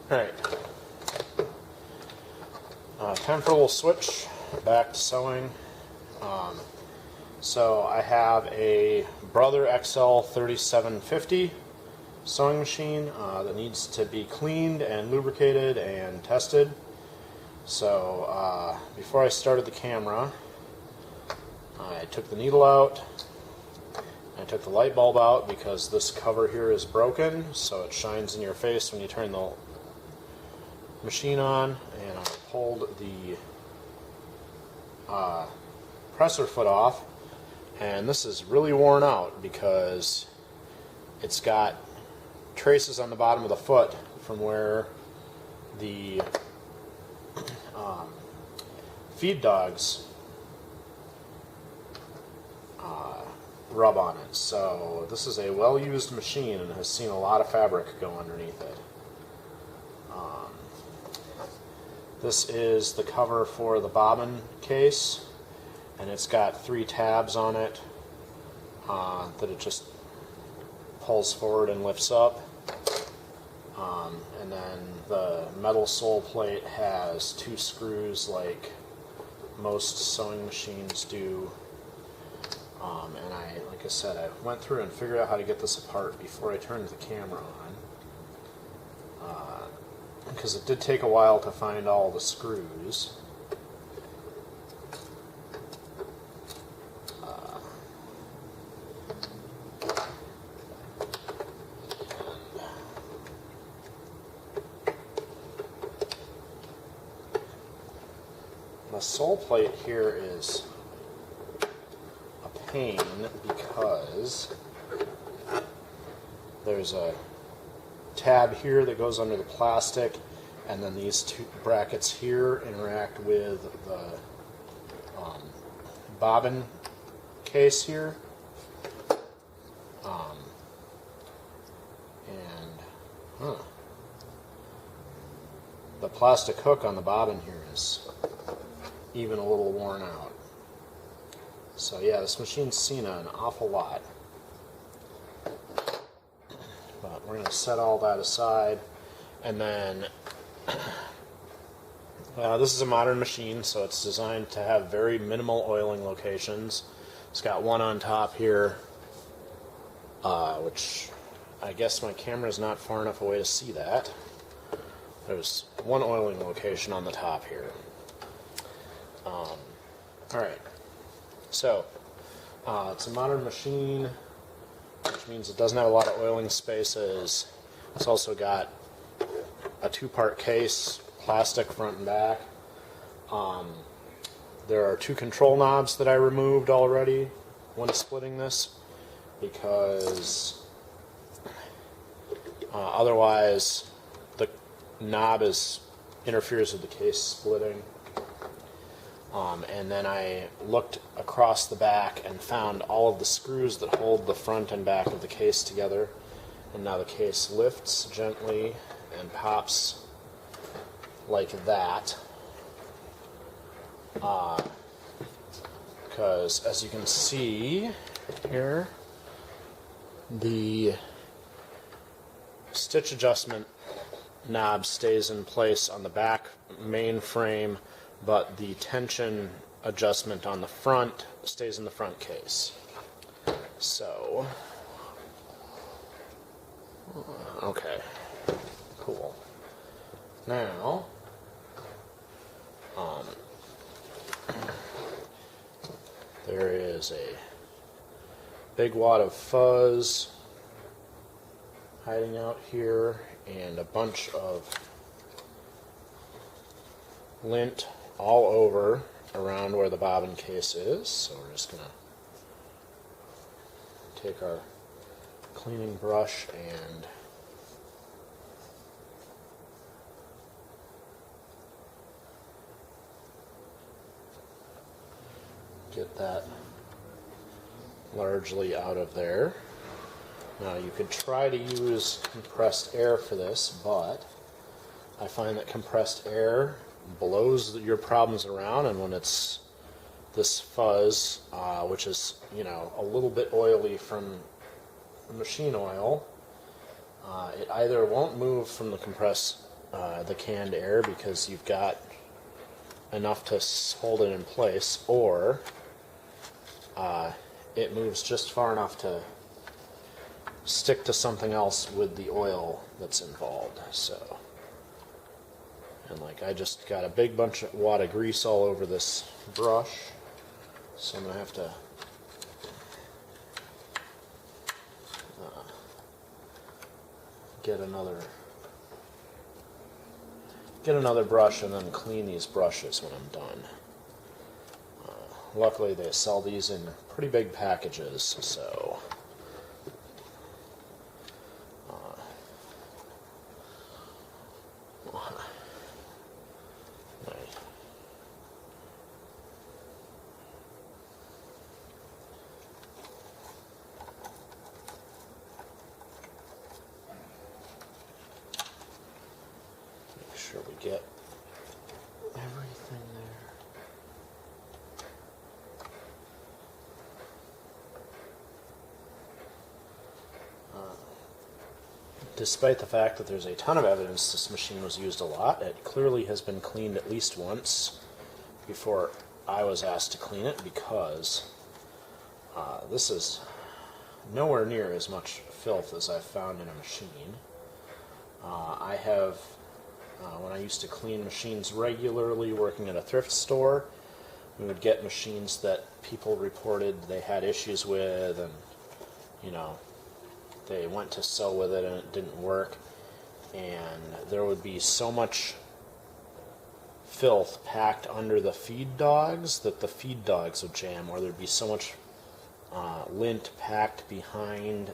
Alright. Time for a little switch back to sewing. So I have a Brother XL 3750 sewing machine that needs to be cleaned and lubricated and tested. So before I started the camera, I took the needle out. I took the light bulb out because this cover here is broken, so it shines in your face when you turn the machine on. And I pulled the presser foot off, and this is really worn out because it's got traces on the bottom of the foot from where the feed dogs rub on it. So this is a well-used machine and has seen a lot of fabric go underneath it. This is the cover for the bobbin case, and it's got 3 tabs on it that it just pulls forward and lifts up. And then the metal sole plate has 2 screws like most sewing machines do. And like I said, I went through and figured out how to get this apart before I turned the camera on, because it did take a while to find all the screws. The sole plate here is a pain because there's a tab here that goes under the plastic, and then these 2 brackets here interact with the bobbin case here. The plastic hook on the bobbin here is even a little worn out. So yeah, this machine's seen an awful lot. But we're going to set all that aside, and then this is a modern machine, so it's designed to have very minimal oiling locations. It's got one on top here, which I guess my camera's not far enough away to see that. There's one oiling location on the top here. Alright, so it's a modern machine, which means it doesn't have a lot of oiling spaces. It's also got a 2-part case, plastic front and back. There are 2 control knobs that I removed already when splitting this, because otherwise the knob interferes with the case splitting. And then I looked across the back and found all of the screws that hold the front and back of the case together. And now the case lifts gently and pops like that. Because as you can see here, the stitch adjustment knob stays in place on the back main frame, but the tension adjustment on the front stays in the front case. So, okay, cool. Now, there is a big wad of fuzz hiding out here, and a bunch of lint all over around where the bobbin case is. So we're just going to take our cleaning brush and get that largely out of there. Now you could try to use compressed air for this, but I find that compressed air blows your problems around, and when it's this fuzz, which is, you know, a little bit oily from machine oil, it either won't move from the compressed the canned air because you've got enough to hold it in place, or it moves just far enough to stick to something else with the oil that's involved. So, and like I just got a big bunch of wad of grease all over this brush, so I'm gonna have to get another brush and then clean these brushes when I'm done. Luckily they sell these in pretty big packages, so make sure we get everything there. Despite the fact that there's a ton of evidence this machine was used a lot, it clearly has been cleaned at least once before I was asked to clean it, because this is nowhere near as much filth as I've found in a machine. I have, when I used to clean machines regularly working at a thrift store, we would get machines that people reported they had issues with, and you know, they went to sew with it and it didn't work, and there would be so much filth packed under the feed dogs that the feed dogs would jam, or there'd be so much lint packed behind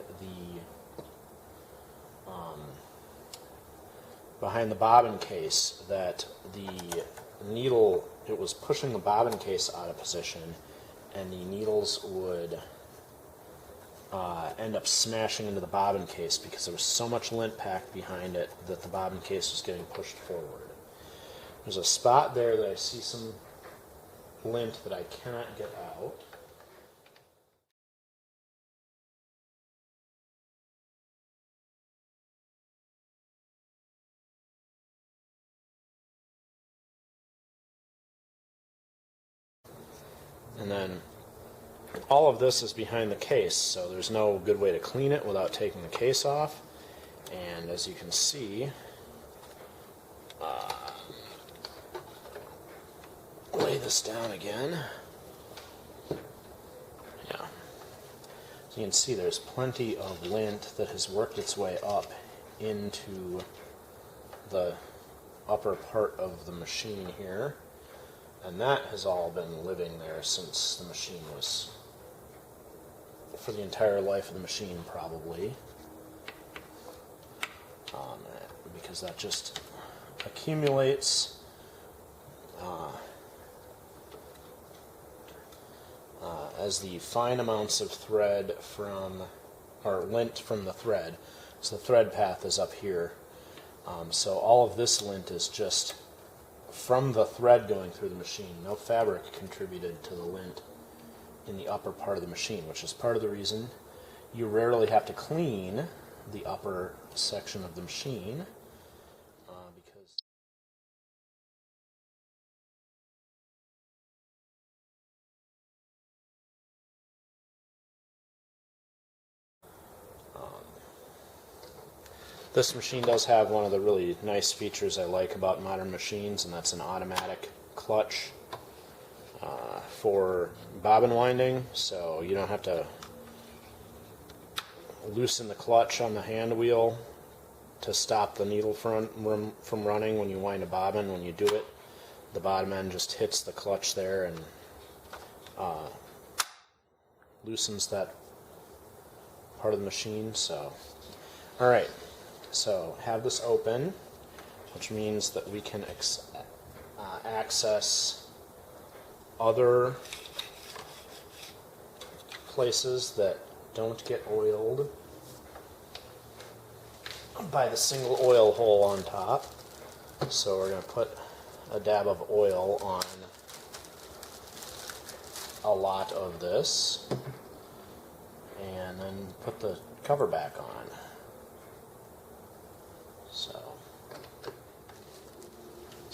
the bobbin case that the needle, it was pushing the bobbin case out of position, and the needles would end up smashing into the bobbin case because there was so much lint packed behind it that the bobbin case was getting pushed forward. There's a spot there that I see some lint that I cannot get out. And then all of this is behind the case, so there's no good way to clean it without taking the case off. And as you can see, lay this down again. Yeah. So you can see there's plenty of lint that has worked its way up into the upper part of the machine here. And that has all been living there since the machine was, for the entire life of the machine probably, because that just accumulates as the fine amounts of thread from, or lint from the thread. So the thread path is up here. So all of this lint is just from the thread going through the machine. No fabric contributed to the lint in the upper part of the machine, which is part of the reason you rarely have to clean the upper section of the machine, because this machine does have one of the really nice features I like about modern machines, and that's an automatic clutch for bobbin winding, so you don't have to loosen the clutch on the hand wheel to stop the needle from running when you wind a bobbin. When you do it, the bottom end just hits the clutch there and loosens that part of the machine. So, alright, so have this open, which means that we can access other places that don't get oiled by the single oil hole on top. So we're going to put a dab of oil on a lot of this and then put the cover back on. So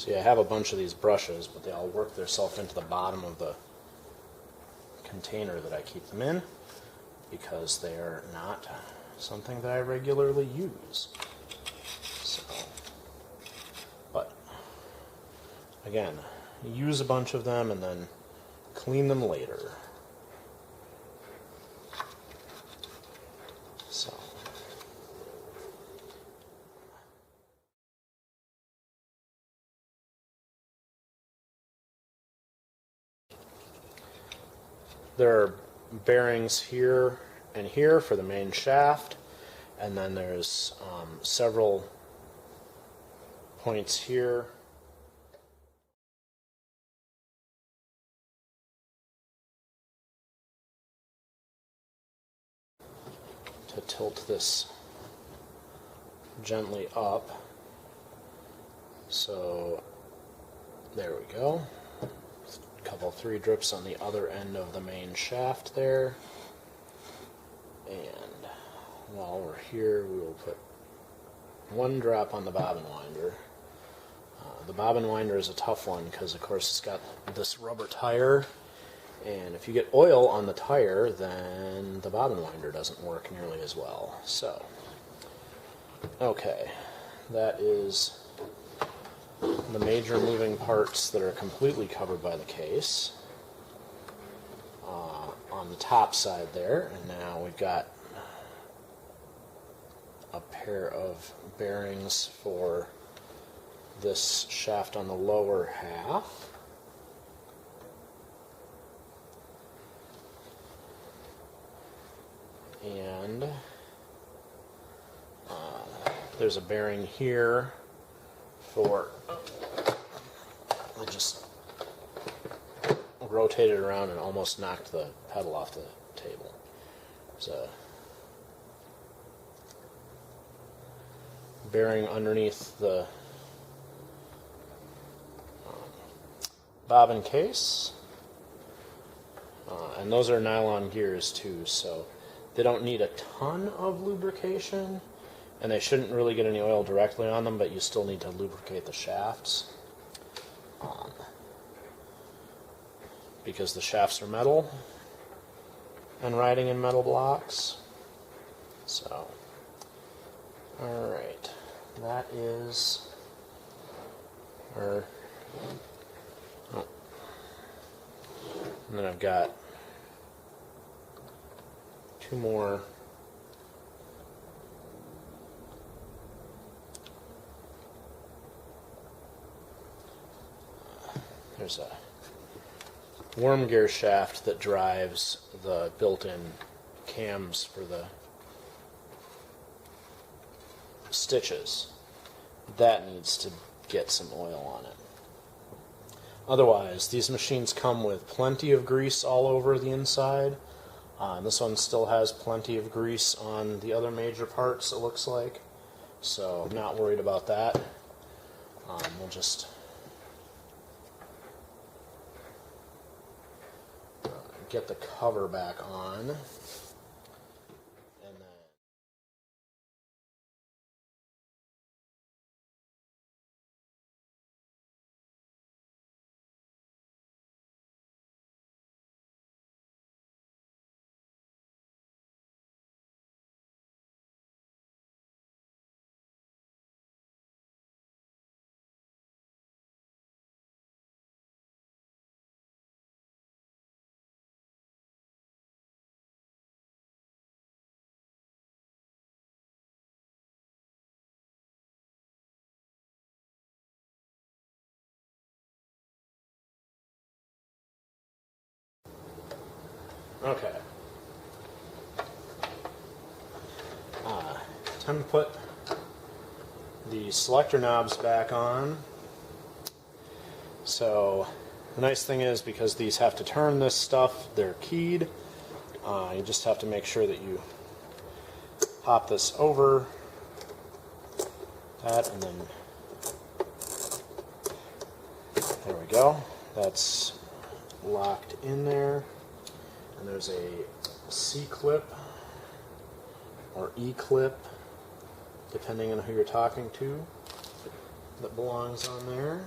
See, I have a bunch of these brushes, but they all work themselves into the bottom of the container that I keep them in because they are not something that I regularly use. So, but again, use a bunch of them and then clean them later. So. There are bearings here and here for the main shaft, and then there's several points here to tilt this gently up. So there we go. A couple 3 drips on the other end of the main shaft there. And while we're here, we will put 1 drop on the bobbin winder. The bobbin winder is a tough one because, of course, it's got this rubber tire, and if you get oil on the tire, then the bobbin winder doesn't work nearly as well. So, okay, that is the major moving parts that are completely covered by the case on the top side there. And now we've got a pair of bearings for this shaft on the lower half. And there's a bearing here for, I just rotated around and almost knocked the pedal off the table. There's a bearing underneath the bobbin case, and those are nylon gears too, so they don't need a ton of lubrication, and they shouldn't really get any oil directly on them, but you still need to lubricate the shafts because the shafts are metal and riding in metal blocks. So, alright, that is our, and then I've got 2 more there's a worm gear shaft that drives the built-in cams for the stitches. That needs to get some oil on it. Otherwise, these machines come with plenty of grease all over the inside. This one still has plenty of grease on the other major parts, it looks like. So I'm not worried about that. We'll just get the cover back on. And then okay. Time to put the selector knobs back on. So the nice thing is, because these have to turn this stuff, they're keyed. You just have to make sure that you pop this over that, and then there we go. That's locked in there. And there's a C-clip or E-clip, depending on who you're talking to, that belongs on there.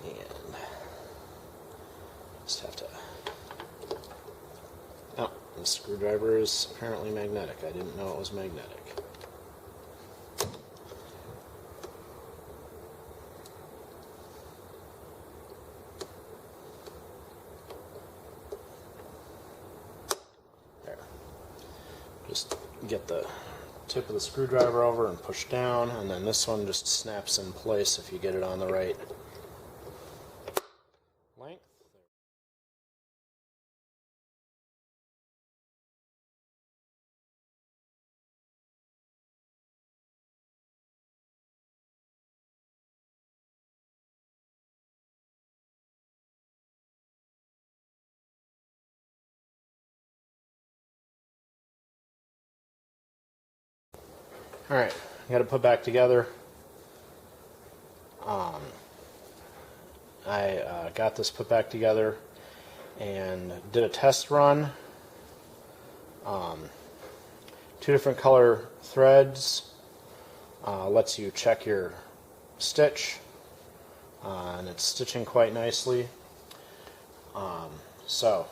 And just have to... Oh, the screwdriver is apparently magnetic. I didn't know it was magnetic. There. Just get the tip of the screwdriver over and push down, and then this one just snaps in place if you get it on the right length. Alright, I got to put back together. I got this put back together and did a test run. 2 different color threads. Lets you check your stitch, and it's stitching quite nicely. So